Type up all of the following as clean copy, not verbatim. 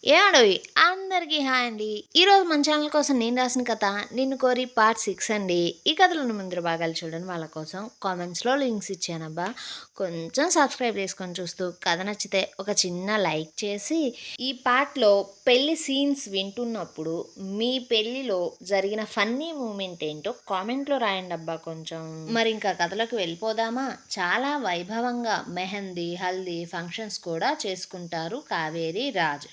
ఏవండోయ్! అందరికీ హాయ్ అండి. ఈరోజు మన ఛానల్ కోసం నేను రాసిన కథ 'నిన్ను కోరి' పార్ట్ 6 అండి. ఈ కథలోని ముందు భాగాలు చూడని వాళ్ళ కోసం కామెంట్స్‌లో లింక్స్ ఇచ్చానబ్బా. కొంచెం సబ్స్క్రైబ్ చేసుకొని చూస్తూ కథ నచ్చితే ఒక చిన్న లైక్ చేసి, ఈ పార్ట్‌లో పెళ్లి సీన్స్ వింటున్నప్పుడు మీ పెళ్లిలో జరిగిన ఫన్నీ మూమెంట్ ఏంటో కామెంట్‌లో రాయండబ్బా కొంచెం. మరింకా కథలోకి వెళ్ళిపోదామా? చాలా వైభవంగా మెహందీ, హల్దీ ఫంక్షన్స్ కూడా చేసుకుంటారు కావేరి, రాజ్.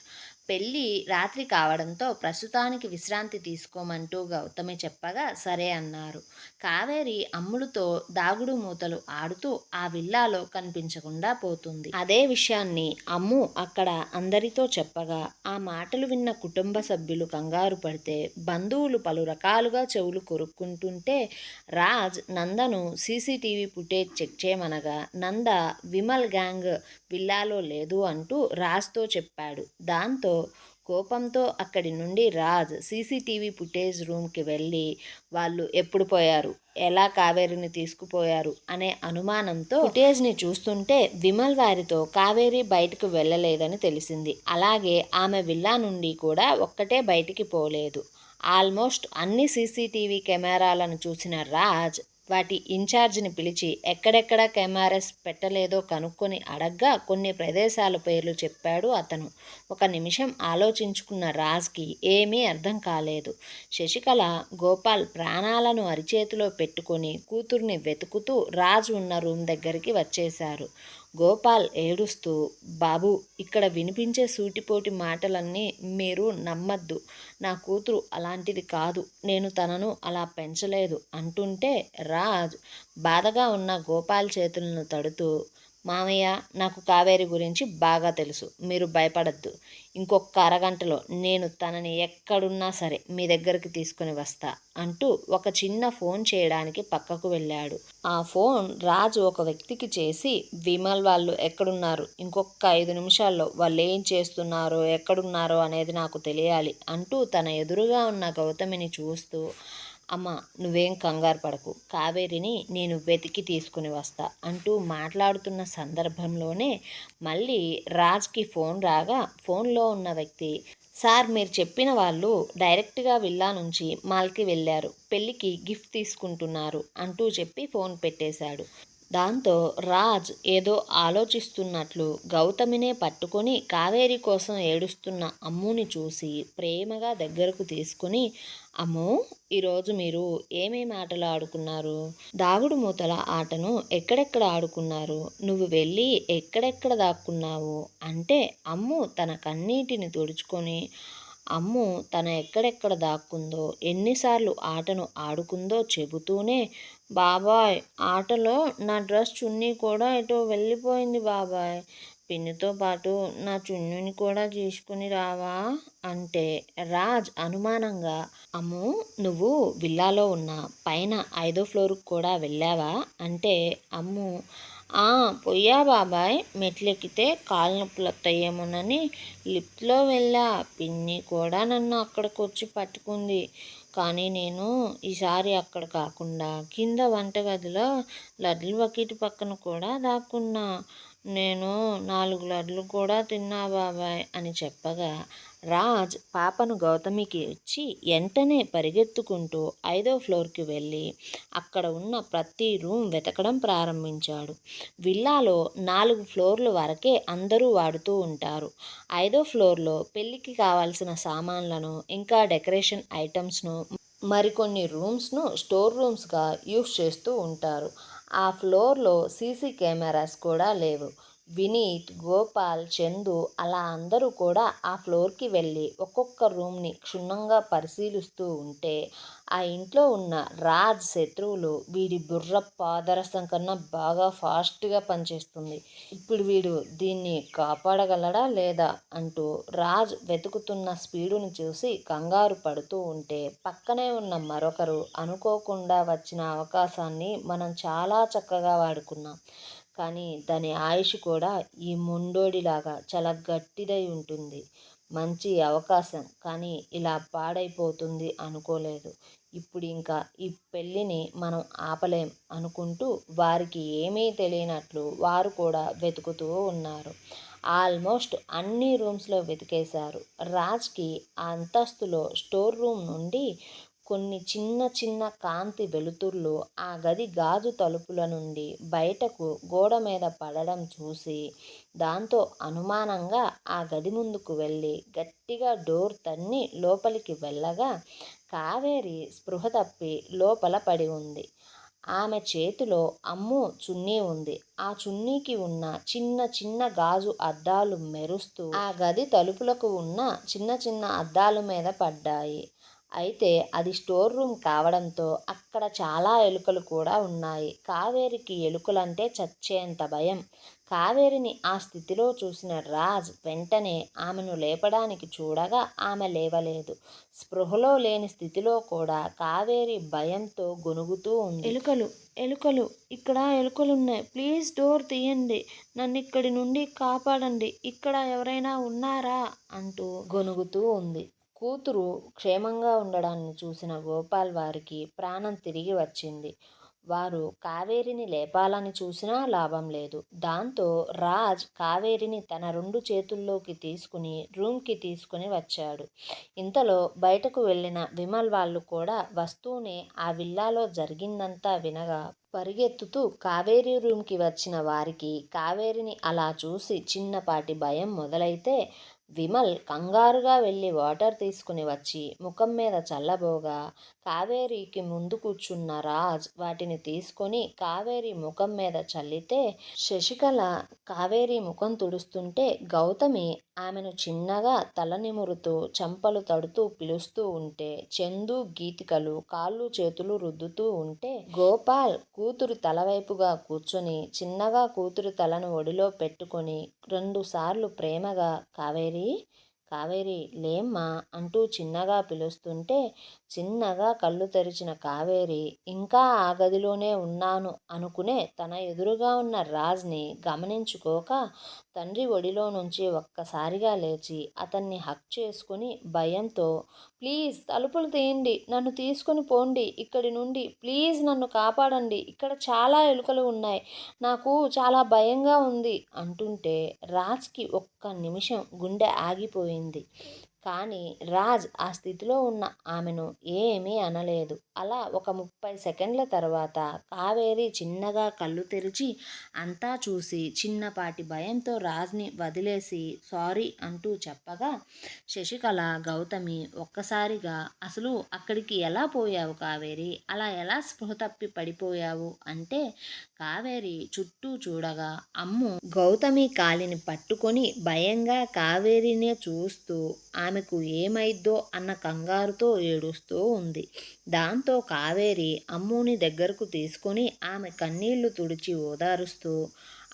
పెళ్ళి రాత్రి కావడంతో ప్రస్తుతానికి విశ్రాంతి తీసుకోమంటూ గౌతమి చెప్పగా సరే అన్నారు. కావేరి అమ్ములతో దాగుడు మూతలు ఆడుతూ ఆ విల్లాలో కనిపించకుండా పోతుంది. అదే విషయాన్ని అమ్ము అక్కడ అందరితో చెప్పగా ఆ మాటలు విన్న కుటుంబ సభ్యులు కంగారు పడితే, బంధువులు పలు రకాలుగా చెవులు కొరుక్కుంటుంటే రాజ్ నందను సీసీటీవీ ఫుటేజ్ చెక్ చేయమనగా నంద విమల్ గ్యాంగ్ విల్లాలో లేదు అంటూ రాజ్తో చెప్పాడు. దాంతో కోపంతో అక్కడి నుండి రాజ్ సీసీటీవీ ఫుటేజ్ రూమ్కి వెళ్ళి వాళ్ళు ఎప్పుడు పోయారు, ఎలా కావేరిని తీసుకుపోయారు అనే అనుమానంతో ఫుటేజ్ని చూస్తుంటే విమల్ వారితో కావేరి బయటకు వెళ్ళలేదని తెలిసింది. అలాగే ఆమె విల్లా నుండి కూడా ఒక్కటే బయటికి పోలేదు. ఆల్మోస్ట్ అన్ని సీసీటీవీ కెమెరాలను చూసిన రాజ్ వాటి ఇన్ఛార్జిని పిలిచి ఎక్కడెక్కడ కెమెరాస్ పెట్టలేదో కనుక్కొని అడగ్గా కొన్ని ప్రదేశాల పేర్లు చెప్పాడు అతను. ఒక నిమిషం ఆలోచించుకున్న రాజ్కి ఏమీ అర్థం కాలేదు. శశికళ, గోపాల్ ప్రాణాలను అరిచేతిలో పెట్టుకొని కూతుర్ని వెతుకుతూ రాజ్ ఉన్న రూమ్ దగ్గరికి వచ్చేశారు. గోపాల్ ఏడుస్తూ, బాబు ఇక్కడ వినిపించే సూటిపోటి మాటలన్నీ మీరు నమ్మద్దు. నా కూతురు అలాంటిది కాదు, నేను తనను అలా పెంచలేదు అంటుంటే రాజ్ బాధగా ఉన్న గోపాల్ చేతులను తడుతూ, మామయ్య నాకు కావేరి గురించి బాగా తెలుసు, మీరు భయపడద్దు. ఇంకొక అరగంటలో నేను తనని ఎక్కడున్నా సరే మీ దగ్గరికి తీసుకుని వస్తా అంటూ ఒక చిన్న ఫోన్ చేయడానికి పక్కకు వెళ్ళాడు. ఆ ఫోన్ రాజు ఒక వ్యక్తికి చేసి, విమల్ వాళ్ళు ఎక్కడున్నారు, ఇంకొక 5 నిమిషాల్లో వాళ్ళు ఏం చేస్తున్నారో ఎక్కడున్నారో అనేది నాకు తెలియాలి అంటూ తన ఎదురుగా ఉన్న గౌతమిని చూస్తూ, అమ్మ నువ్వేం కంగారు పడకు, కావేరిని నేను వెతికి తీసుకుని వస్తా అంటూ మాట్లాడుతున్న సందర్భంలోనే మళ్ళీ రాజ్కి ఫోన్ రాగా ఫోన్లో ఉన్న వ్యక్తి, సార్ మీరు చెప్పిన వాళ్ళు డైరెక్ట్గా విల్లా నుంచి మాల్కి వెళ్ళారు, పెళ్ళికి గిఫ్ట్ తీసుకుంటున్నారు అంటూ చెప్పి ఫోన్ పెట్టేశాడు. దాంతో రాజ్ ఏదో ఆలోచిస్తున్నట్లు గౌతమినే పట్టుకొని కావేరి కోసం ఏడుస్తున్న అమ్ముని చూసి ప్రేమగా దగ్గరకు తీసుకుని, అమ్ము ఈరోజు మీరు ఏమేమి ఆటలు ఆడుకున్నారు, దాగుడు మూతల ఆటను ఎక్కడెక్కడ ఆడుకున్నారు, నువ్వు వెళ్ళి ఎక్కడెక్కడ దాక్కున్నావు అంటే అమ్ము తన కన్నీటిని తుడుచుకొని, అమ్ము తన ఎక్కడెక్కడ దాక్కుందో ఎన్నిసార్లు ఆటను ఆడుకుందో చెబుతూనే, బాబాయ్ ఆటలో నా డ్రెస్ చున్నీ కూడా ఎటో వెళ్ళిపోయింది బాబాయ్, పిన్నితో పాటు నా చున్నీని కూడా తీసుకుని రావా అంటే రాజ్ అనుమానంగా, అమ్ము నువ్వు విల్లాలో ఉన్న పైన 5వ ఫ్లోర్కి కూడా వెళ్ళావా అంటే అమ్ము, పొయ్యా బాబాయ్, మెట్లెక్కితే కాళ్ళ నొప్పులు వస్తాయేమోనని లిఫ్ట్లో వెళ్ళా, పిన్ని కూడా నన్ను అక్కడికి వచ్చి పట్టుకుంది, కానీ నేను ఈసారి అక్కడ కాకుండా కింద వంటగదిలో లడ్లు బకెట్ పక్కన కూడా దాక్కున్నా, నేను 4 లడ్లు కూడా తిన్నా బాబాయ్ అని చెప్పగా రాజ్ పాపను గౌతమికి ఇచ్చి వెంటనే పరిగెత్తుకుంటూ 5వ ఫ్లోర్కి వెళ్ళి అక్కడ ఉన్న ప్రతి రూమ్ వెతకడం ప్రారంభించాడు. విల్లాలో 4 ఫ్లోర్ల వరకే అందరూ వాడుతూ ఉంటారు. 5వ ఫ్లోర్లో పెళ్ళికి కావాల్సిన సామాన్లను ఇంకా డెకరేషన్ ఐటమ్స్ను మరికొన్ని రూమ్స్ను స్టోర్ రూమ్స్గా యూస్ చేస్తూ ఉంటారు. ఆ ఫ్లోర్లో సీసీ కెమెరాస్ కూడా లేవు. వినీత్, గోపాల్, చందు అలా అందరూ కూడా ఆ ఫ్లోర్కి వెళ్ళి ఒక్కొక్క రూమ్ని క్షుణ్ణంగా పరిశీలిస్తూ ఉంటే ఆ ఇంట్లో ఉన్న రాజ్ శత్రువులు వీడి బుర్ర పాదరసం కన్నా బాగా ఫాస్ట్గా పనిచేస్తుంది, ఇప్పుడు వీడు దీన్ని కాపాడగలడా లేదా అంటూ రాజ్ వెతుకుతున్న స్పీడుని చూసి కంగారు పడుతూ ఉంటే పక్కనే ఉన్న మరొకరు, అనుకోకుండా వచ్చిన అవకాశాన్ని మనం చాలా చక్కగా వాడుకున్నాం, కానీ దాని ఆయుష్ కూడా ఈ మొండోడిలాగా చాలా గట్టిదై ఉంటుంది, మంచి అవకాశం కానీ ఇలా పాడైపోతుంది అనుకోలేదు, ఇప్పుడు ఇంకా ఈ పెళ్ళిని మనం ఆపలేం అనుకుంటూ వారికి ఏమీ తెలియనట్లు వారు కూడా వెతుకుతూ ఉన్నారు. ఆల్మోస్ట్ అన్ని రూమ్స్లో వెతికేశారు. రాజ్కి ఆ అంతస్తులో స్టోర్ రూమ్ నుండి కొన్ని చిన్న చిన్న కాంతి వెలుతుర్లు ఆ గది గాజు తలుపుల నుండి బయటకు గోడ మీద పడడం చూసి దాంతో అనుమానంగా ఆ గది ముందుకు వెళ్ళి గట్టిగా డోర్ తన్ని లోపలికి వెళ్ళగా కావేరి స్పృహ తప్పి లోపల పడి ఉంది. ఆమె చేతిలో అమ్ము చున్నీ ఉంది. ఆ చున్నీకి ఉన్న చిన్న చిన్న గాజు అద్దాలు మెరుస్తూ ఆ గది తలుపులకు ఉన్న చిన్న చిన్న అద్దాల మీద పడ్డాయి. అయితే అది స్టోర్ రూమ్ కావడంతో అక్కడ చాలా ఎలుకలు కూడా ఉన్నాయి. కావేరికి ఎలుకలంటే చచ్చేంత భయం. కావేరిని ఆ స్థితిలో చూసిన రాజ్ వెంటనే ఆమెను లేపడానికి చూడగా ఆమె లేవలేదు. స్పృహలో లేని స్థితిలో కూడా కావేరి భయంతో గొణుగుతూ ఉంది. ఎలుకలు, ఎలుకలు, ఇక్కడ ఎలుకలున్నాయి, ప్లీజ్ డోర్ తీయండి, నన్ను ఇక్కడి నుండి కాపాడండి, ఇక్కడ ఎవరైనా ఉన్నారా అంటూ గొణుగుతూ ఉంది. కూతురు క్షేమంగా ఉండడాన్ని చూసిన గోపాల్ వారికి ప్రాణం తిరిగి వచ్చింది. వారు కావేరిని లేపాలని చూసినా లాభం లేదు. దాంతో రాజ్ కావేరిని తన 2 చేతుల్లోకి తీసుకుని రూమ్కి తీసుకుని వచ్చాడు. ఇంతలో బయటకు వెళ్ళిన విమల్ వాళ్ళు కూడా వస్తూనే ఆ విల్లాలో జరిగిందంతా వినగా పరిగెత్తుతూ కావేరి రూమ్కి వచ్చిన వారికి కావేరిని అలా చూసి చిన్నపాటి భయం మొదలైతే విమల్ కంగారుగా వెళ్ళి వాటర్ తీసుకుని వచ్చి ముఖం మీద చల్లబోగా కావేరికి ముందు కూర్చున్న రాజ్ వాటిని తీసుకొని కావేరి ముఖం మీద చల్లితే శశికళ కావేరి ముఖం తుడుస్తుంటే గౌతమి ఆమెను చిన్నగా తల నిమురుతూ చెంపలు తడుతూ పిలుస్తూ ఉంటే చందు గీతికలు కాళ్ళు చేతులు రుద్దుతూ ఉంటే గోపాల్ కూతురు తలవైపుగా కూర్చొని చిన్నగా కూతురు తలను ఒడిలో పెట్టుకొని 2 సార్లు ప్రేమగా కావేరి కావేరి లేమ్మా అంటూ చిన్నగా పిలుస్తుంటే చిన్నగా కళ్ళు తెరిచిన కావేరి ఇంకా ఆ గదిలోనే ఉన్నాను అనుకునే తన ఎదురుగా ఉన్న రాజ్ని గమనించుకోక తండ్రి ఒడిలో నుంచి ఒక్కసారిగా లేచి అతన్ని హక్ చేసుకుని భయంతో ప్లీజ్ తలుపులు తీయండి, నన్ను తీసుకొని పోండి ఇక్కడి నుండి, ప్లీజ్ నన్ను కాపాడండి, ఇక్కడ చాలా ఎలుకలు ఉన్నాయి, నాకు చాలా భయంగా ఉంది అంటుంటే రాజ్కి ఒక్క నిమిషం గుండె ఆగిపోయింది. కానీ రాజ్ ఆ స్థితిలో ఉన్న ఆమెను ఏమీ అనలేదు. అలా ఒక 30 సెకండ్ల తర్వాత కావేరి చిన్నగా కళ్ళు తెరిచి అంతా చూసి చిన్నపాటి భయంతో రాజ్ని వదిలేసి సారీ అంటూ చెప్పగా శశికళ గౌతమి ఒక్కసారిగా అసలు అక్కడికి ఎలా పోయావు కావేరి, అలా ఎలా స్పృహ తప్పి పడిపోయావు అంటే కావేరి చుట్టూ చూడగా అమ్ము గౌతమి కాలిని పట్టుకొని భయంగా కావేరినే చూస్తూ ఆమెకు ఏమైద్దో అన్న కంగారుతో ఏడుస్తూ ఉంది. దాంతో కావేరి అమ్ముని దగ్గరకు తీసుకొని ఆమె కన్నీళ్లు తుడిచి ఓదారుస్తూ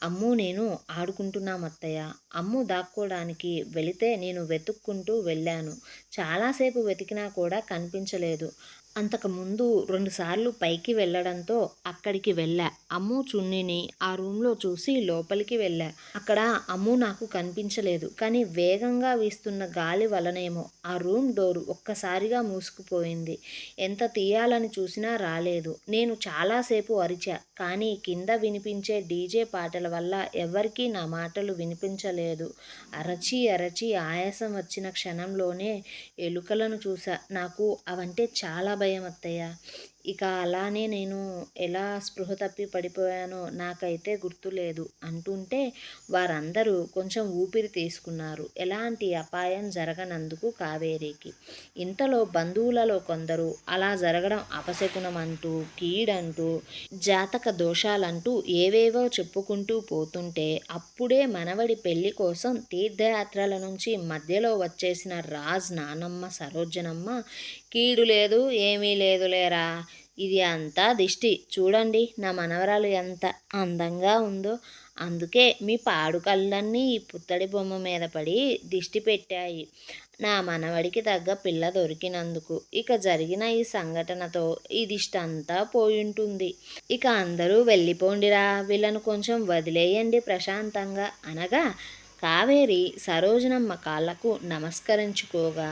అమ్ము నేను ఆడుకుంటున్నాం అత్తయ్య, అమ్ము దాక్కోడానికి వెళితే నేను వెతుక్కుంటూ వెళ్ళాను, చాలాసేపు వెతికినా కూడా కనిపించలేదు, అంతకుముందు 2 సార్లు పైకి వెళ్ళడంతో అక్కడికి వెళ్ళా, అమ్ము చున్నీని ఆ రూమ్లో చూసి లోపలికి వెళ్ళా, అక్కడ అమ్ము నాకు కనిపించలేదు, కానీ వేగంగా వీస్తున్న గాలి వలనేమో ఆ రూమ్ డోర్ ఒక్కసారిగా మూసుకుపోయింది, ఎంత తీయాలని చూసినా రాలేదు, నేను చాలాసేపు అరిచా కానీ కింద వినిపించే డీజే పాటల వల్ల ఎవరికీ నా మాటలు వినిపించలేదు, అరచి అరచి ఆయాసం వచ్చిన క్షణంలోనే ఎలుకలను చూసా, నాకు అవంటే చాలా భయం అత్తయ్య, ఇక అలానే నేను ఎలా స్పృహ తప్పి పడిపోయానో నాకైతే గుర్తులేదు అంటుంటే వారందరూ కొంచెం ఊపిరి తీసుకున్నారు. ఎలాంటి అపాయం జరగనందుకు కావేరికి. ఇంతలో బంధువులలో కొందరు అలా జరగడం అపశకునం అంటూ కీడంటూ జాతక దోషాలంటూ ఏవేవో చెప్పుకుంటూ పోతుంటే అప్పుడే మనవడి పెళ్లి కోసం తీర్థయాత్రల నుంచి మధ్యలో వచ్చేసిన రాజ్ నానమ్మ సరోజనమ్మ కీడు లేదు ఏమీ లేదు లేరా, ఇది అంతా దిష్టి, చూడండి నా మనవరాలు ఎంత అందంగా ఉందో, అందుకే మీ పాడు కళ్ళన్నీ ఈ పుత్తడి బొమ్మ మీద పడి దిష్టి పెట్టాయి, నా మనవడికి తగ్గ పిల్ల దొరికినందుకు ఇక జరిగిన ఈ సంఘటనతో ఈ దిష్టి అంతా పోయుంటుంది, ఇక అందరూ వెళ్ళిపోండిరా, వీళ్ళను కొంచెం వదిలేయండి ప్రశాంతంగా అనగా కావేరి సరోజనమ్మ కాళ్లకు నమస్కరించుకోగా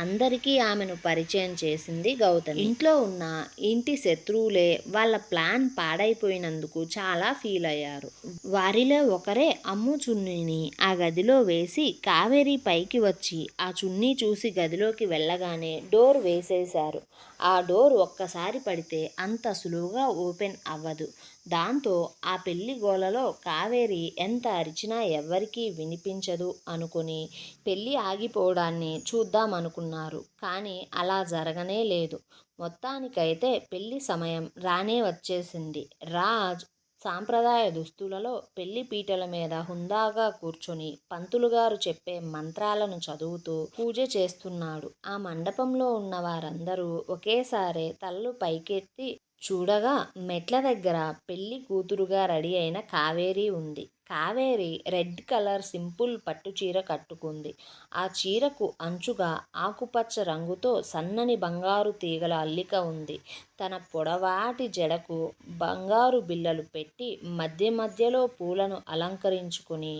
అందరికీ ఆమెను పరిచయం చేసింది గౌతమి. ఇంట్లో ఉన్న ఇంటి శత్రువులే వాళ్ళ ప్లాన్ పాడైపోయినందుకు చాలా ఫీల్ అయ్యారు. వారిలో ఒకరే అమ్ము చున్నీని ఆ గదిలో వేసి కావేరి పైకి వచ్చి ఆ చున్నీ చూసి గదిలోకి వెళ్ళగానే డోర్ వేసేశారు. ఆ డోర్ ఒక్కసారి పడితే అంత సులువుగా ఓపెన్ అవ్వదు. దాంతో ఆ పెళ్లి గోలలో కావేరి ఎంత అరిచినా ఎవ్వరికీ వినిపించదు అనుకుని పెళ్ళి ఆగిపోవడాన్ని చూద్దామనుకున్నారు. కానీ అలా జరగనే లేదు. మొత్తానికైతే పెళ్లి సమయం రానే వచ్చేసింది. రాజ్ సాంప్రదాయ దుస్తులలో పెళ్లి పీటల మీద హుందాగా కూర్చొని పంతులుగారు చెప్పే మంత్రాలను చదువుతూ పూజ చేస్తున్నాడు. ఆ మండపంలో ఉన్న వారందరూ ఒకేసారి తలలు పైకెత్తి చూడగా మెట్ల దగ్గర పెళ్లి కూతురుగా రెడీ అయిన కావేరి ఉంది. కావేరి రెడ్ కలర్ సింపుల్ పట్టు చీర కట్టుకుంది. ఆ చీరకు అంచుగా ఆకుపచ్చ రంగుతో సన్నని బంగారు తీగల అల్లిక ఉంది. తన పొడవాటి జడకు బంగారు బిళ్ళలు పెట్టి మధ్య మధ్యలో పూలను అలంకరించుకుని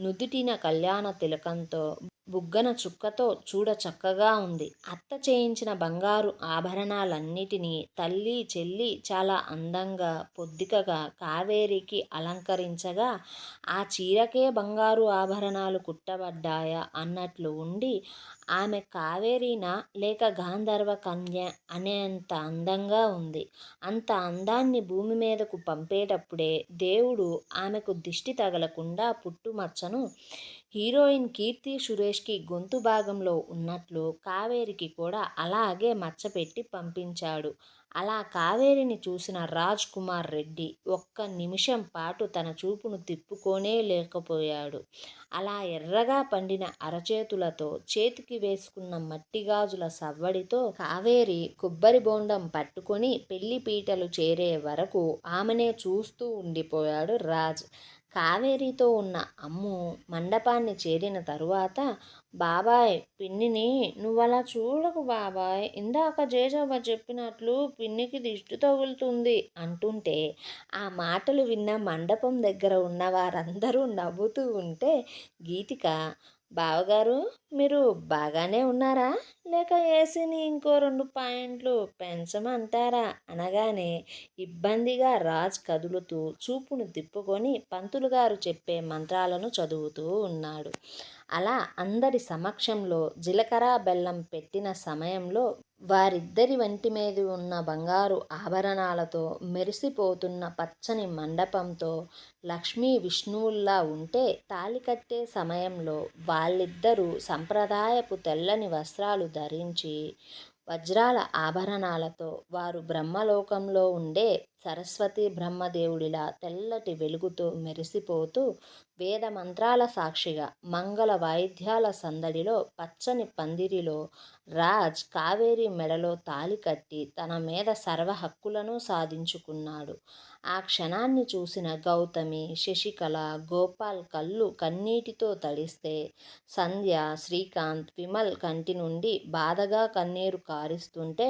నుదుటిన కళ్యాణ తిలకంతో బుగ్గన చుక్కతో చూడ చక్కగా ఉంది. అత్త చేయించిన బంగారు ఆభరణాలన్నిటినీ తల్లి చెల్లి చాలా అందంగా పొద్దికగా కావేరికి అలంకరించగా ఆ చీరకే బంగారు ఆభరణాలు కుట్టబడ్డాయా అన్నట్లు ఉండి ఆమె కావేరీనా లేక గాంధర్వ కన్య అనేంత అందంగా ఉంది. అంత అందాన్ని భూమి మీదకు పంపేటప్పుడే దేవుడు ఆమెకు దిష్టి తగలకుండా పుట్టుమచ్చను హీరోయిన్ కీర్తి సురేష్కి గొంతు భాగంలో ఉన్నట్లు కావేరికి కూడా అలాగే మచ్చ పెట్టి పంపించాడు. అలా కావేరిని చూసిన రాజ్ కుమార్ రెడ్డి ఒక్క నిమిషం పాటు తన చూపును తిప్పుకోనే లేకపోయాడు. అలా ఎర్రగా పండిన అరచేతులతో చేతికి వేసుకున్న మట్టిగాజుల సవ్వడితో కావేరి కొబ్బరి బోండం పట్టుకొని పెళ్లి పీటలు చేరే వరకు ఆమెనే చూస్తూ ఉండిపోయాడు రాజ్. కావేరితో ఉన్న అమ్ము మండపాన్ని చేరిన తరువాత, బాబాయ్ పిన్నిని నువ్వలా చూడకు బాబాయ్, ఇందాక జేజవ్వ చెప్పినట్లు పిన్నికి దిష్టి తగులుతుంది అంటుంటే ఆ మాటలు విన్న మండపం దగ్గర ఉన్న వారందరూ నవ్వుతూ ఉంటే గీతిక, బావగారు మీరు బాగానే ఉన్నారా, లేక ఏసీని ఇంకో 2 పాయింట్లు పెంచమంటారా అనగానే ఇబ్బందిగా రాజ్ కదులుతూ చూపును తిప్పుకొని పంతులుగారు చెప్పే మంత్రాలను చదువుతూ ఉన్నాడు. అలా అందరి సమక్షంలో జీలకర్ర బెల్లం పెట్టిన సమయంలో వారిద్దరి వంటి మీద ఉన్న బంగారు ఆభరణాలతో మెరిసిపోతున్న పచ్చని మండపంతో లక్ష్మీ విష్ణువుల్లా ఉంటే తాళి కట్టే సమయంలో వాళ్ళిద్దరూ సంప్రదాయపు తెల్లని వస్త్రాలు ధరించి వజ్రాల ఆభరణాలతో వారు బ్రహ్మలోకంలో ఉండే సరస్వతి బ్రహ్మదేవుడిలా తెల్లటి వెలుగుతో మెరిసిపోతూ వేద మంత్రాల సాక్షిగా మంగళ వాయిద్యాల సందడిలో పచ్చని పందిరిలో రాజ్ కావేరి మెడలో తాళి కట్టి తన మీద సర్వ హక్కులను సాధించుకున్నాడు. ఆ క్షణాన్ని చూసిన గౌతమి, శశికళ, గోపాల్ కళ్ళు కన్నీటితో తడిస్తే సంధ్య, శ్రీకాంత్, విమల్ కంటి నుండి బాధగా కన్నీరు కారుస్తుంటే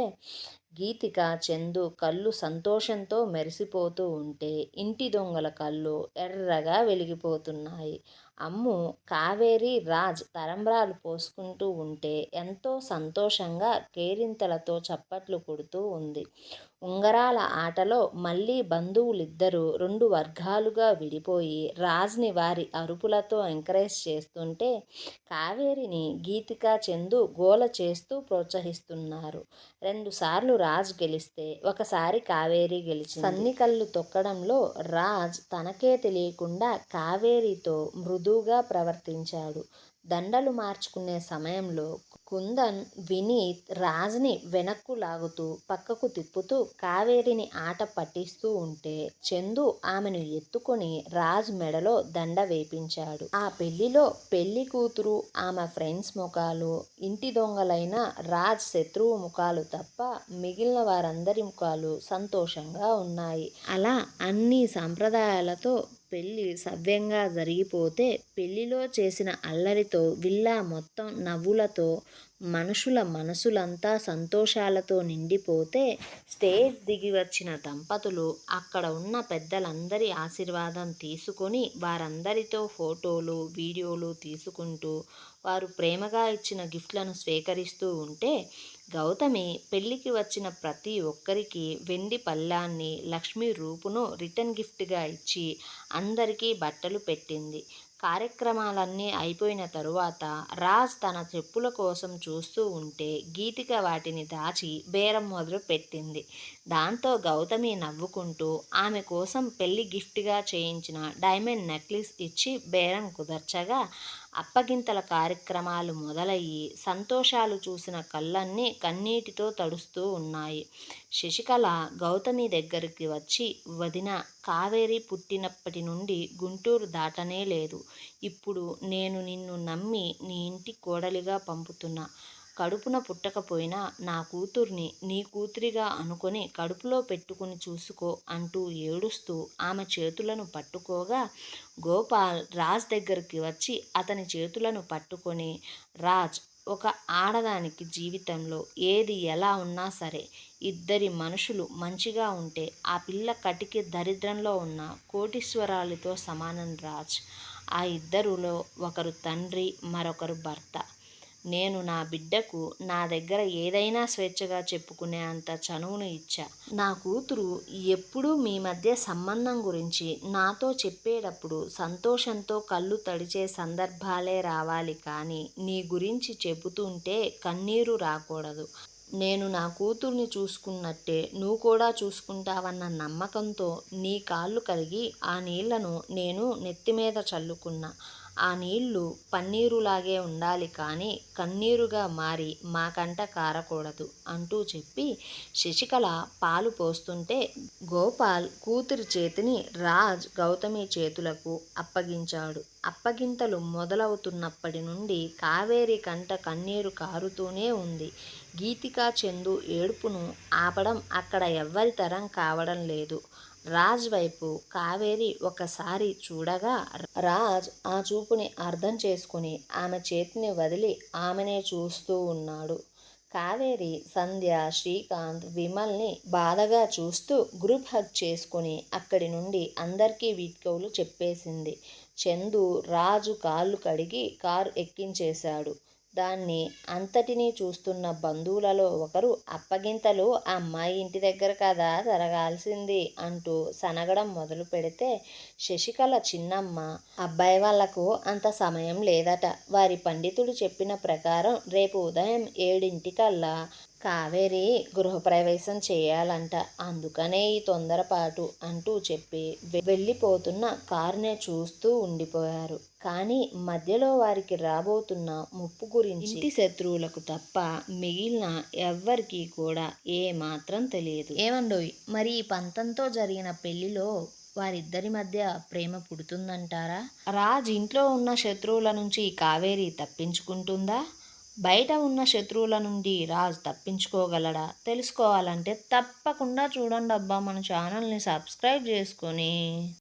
గీతిక, చందు కళ్ళు సంతోషంతో మెరిసిపోతూ ఉంటే ఇంటి దొంగల కళ్ళు ఎర్రగా వెలిగిపోతున్నాయి. అమ్ము, కావేరి, రాజ్ తలంబ్రాలు పోసుకుంటూ ఉంటే ఎంతో సంతోషంగా కేరింతలతో చప్పట్లు కొడుతూ ఉంది. ఉంగరాల ఆటలో మళ్ళీ బంధువులిద్దరూ 2 వర్గాలుగా విడిపోయి రాజ్ని వారి అరుపులతో ఎంకరేజ్ చేస్తుంటే కావేరిని గీతిక, చందు గోల చేస్తూ ప్రోత్సహిస్తున్నారు. 2 సార్లు రాజ్ గెలిస్తే ఒకసారి కావేరి గెలిచింది. సన్నికళ్ళు తొక్కడంలో రాజ్ తనకే తెలియకుండా కావేరితో మృదువుగా ప్రవర్తించాడు. దండలు మార్చుకునే సమయంలో కుందన్, వినీత్ రాజ్ని వెనక్కు లాగుతూ పక్కకు తిప్పుతూ కావేరిని ఆట పట్టిస్తూ ఉంటే చందు ఆమెను ఎత్తుకొని రాజ్ మెడలో దండ వేపించాడు. ఆ పెళ్లిలో పెళ్లి కూతురు, ఆమె ఫ్రెండ్స్ ముఖాలు, ఇంటి దొంగలైన రాజ్ శత్రువు ముఖాలు తప్ప మిగిలిన వారందరి ముఖాలు సంతోషంగా ఉన్నాయి. అలా అన్ని సంప్రదాయాలతో పెళ్ళి సవ్యంగా జరిగిపోతే పెళ్లిలో చేసిన అల్లరితో విల్లా మొత్తం నవ్వులతో మనుషుల మనసులంతా సంతోషాలతో నిండిపోతే స్టేజ్ దిగి వచ్చిన దంపతులు అక్కడ ఉన్న పెద్దలందరి ఆశీర్వాదం తీసుకొని వారందరితో ఫోటోలు, వీడియోలు తీసుకుంటూ వారు ప్రేమగా ఇచ్చిన గిఫ్ట్లను స్వీకరిస్తూ ఉంటే గౌతమి పెళ్ళికి వచ్చిన ప్రతి ఒక్కరికి వెండి పళ్ళాన్ని లక్ష్మీ రూపును రిటర్న్ గిఫ్ట్గా ఇచ్చి అందరికీ బట్టలు పెట్టింది. కార్యక్రమాలన్నీ అయిపోయిన తరువాత రాజ్ తన చెప్పుల కోసం చూస్తూ ఉంటే గీతిక వాటిని దాచి బేరం మొదలు పెట్టింది. దాంతో గౌతమి నవ్వుకుంటూ ఆమె కోసం పెళ్లి గిఫ్ట్గా చేయించిన డైమండ్ నెక్లెస్ ఇచ్చి బేరం కుదర్చగా అప్పగింతల కార్యక్రమాలు మొదలయ్యి సంతోషాలు చూసిన కళ్ళన్నీ కన్నీటితో తడుస్తూ ఉన్నాయి. శశికళ గౌతమి దగ్గరికి వచ్చి, వదిన, కావేరి పుట్టినప్పటి నుండి గుంటూరు దాటనే లేదు. ఇప్పుడు నేను నిన్ను నమ్మి నీ ఇంటి కోడలిగా పంపుతున్నా. కడుపున పుట్టకపోయినా నా కూతుర్ని నీ కూతురిగా అనుకొని కడుపులో పెట్టుకుని చూసుకో అంటూ ఏడుస్తూ ఆమె చేతులను పట్టుకోగా గోపాల్ రాజ్ దగ్గరికి వచ్చి అతని చేతులను పట్టుకొని, రాజ్, ఒక ఆడదానికి జీవితంలో ఏది ఎలా ఉన్నా సరే ఇద్దరి మనుషులు మంచిగా ఉంటే ఆ పిల్ల కటికి దరిద్రంలో ఉన్న కోటీశ్వరాలితో సమానం రాజ్. ఆ ఇద్దరిలో ఒకరు తండ్రి, మరొకరు భర్త. నేను నా బిడ్డకు నా దగ్గర ఏదైనా స్వేచ్ఛగా చెప్పుకునే అంత చనువును ఇచ్చా. నా కూతురు ఎప్పుడూ మీ మధ్య సంబంధం గురించి నాతో చెప్పేటప్పుడు సంతోషంతో కళ్ళు తడిచే సందర్భాలే రావాలి కానీ నీ గురించి చెబుతుంటే కన్నీరు రాకూడదు. నేను నా కూతుర్ని చూసుకున్నట్టే నువ్వు కూడా చూసుకుంటావన్న నమ్మకంతో నీ కాళ్ళు కడిగి ఆ నీళ్లను నేను నెత్తిమీద చల్లుకున్నా. ఆ నీళ్లు పన్నీరులాగే ఉండాలి కానీ కన్నీరుగా మారి మా కంట కారకూడదు అంటూ చెప్పి శశికళ పాలు పోస్తుంటే గోపాల్ కూతురి చేతిని రాజ్ గౌతమి చేతులకు అప్పగించాడు. అప్పగింతలు మొదలవుతున్నప్పటి నుండి కావేరి కంట కన్నీరు కారుతూనే ఉంది. గీతిక, చందు ఏడుపును ఆపడం అక్కడ ఎవ్వరి తరం కావడం లేదు. రాజ్ వైపు కావేరి ఒకసారి చూడగా రాజ్ ఆ చూపుని అర్థం చేసుకుని ఆమె చేతిని వదిలి ఆమెనే చూస్తూ ఉన్నాడు. కావేరి సంధ్య, శ్రీకాంత్, విమల్ని బాధగా చూస్తూ గ్రూప్ హగ్ చేసుకుని అక్కడి నుండి అందరికీ వీడ్కోలు చెప్పేసింది. చందు రాజు కాళ్ళు కడిగి కారు ఎక్కించేశాడు. దాన్ని అంతటినీ చూస్తున్న బంధువులలో ఒకరు, అప్పగింతలు ఆ అమ్మాయి ఇంటి దగ్గర కదా జరగాల్సింది అంటూ సనగడం మొదలు పెడితే శశికళ చిన్నమ్మ, అబ్బాయి వాళ్లకు అంత సమయం లేదట. వారి పండితుడు చెప్పిన ప్రకారం రేపు ఉదయం 7 కావేరి గృహప్రవేశం చేయాలంట. అందుకనే ఈ తొందరపాటు అంటూ చెప్పి వెళ్ళిపోతున్న కారునే చూస్తూ ఉండిపోయారు. కానీ మధ్యలో వారికి రాబోతున్న ముప్పు గురించి ఇంటి శత్రువులకు తప్ప మిగిలిన ఎవ్వరికీ కూడా ఏమాత్రం తెలియదు. ఏమండోయ్, మరి ఈ పంతంతో జరిగిన పెళ్లిలో వారిద్దరి మధ్య ప్రేమ పుడుతుందంటారా? రాజ్ ఇంట్లో ఉన్న శత్రువుల నుంచి కావేరి తప్పించుకుంటుందా? బయట ఉన్న శత్రువుల నుండి రాజ్ తప్పించుకోగలడా? తెలుసుకోవాలంటే తప్పకుండా చూడండి అబ్బా మన ఛానల్ని సబ్స్క్రైబ్ చేసుకొని.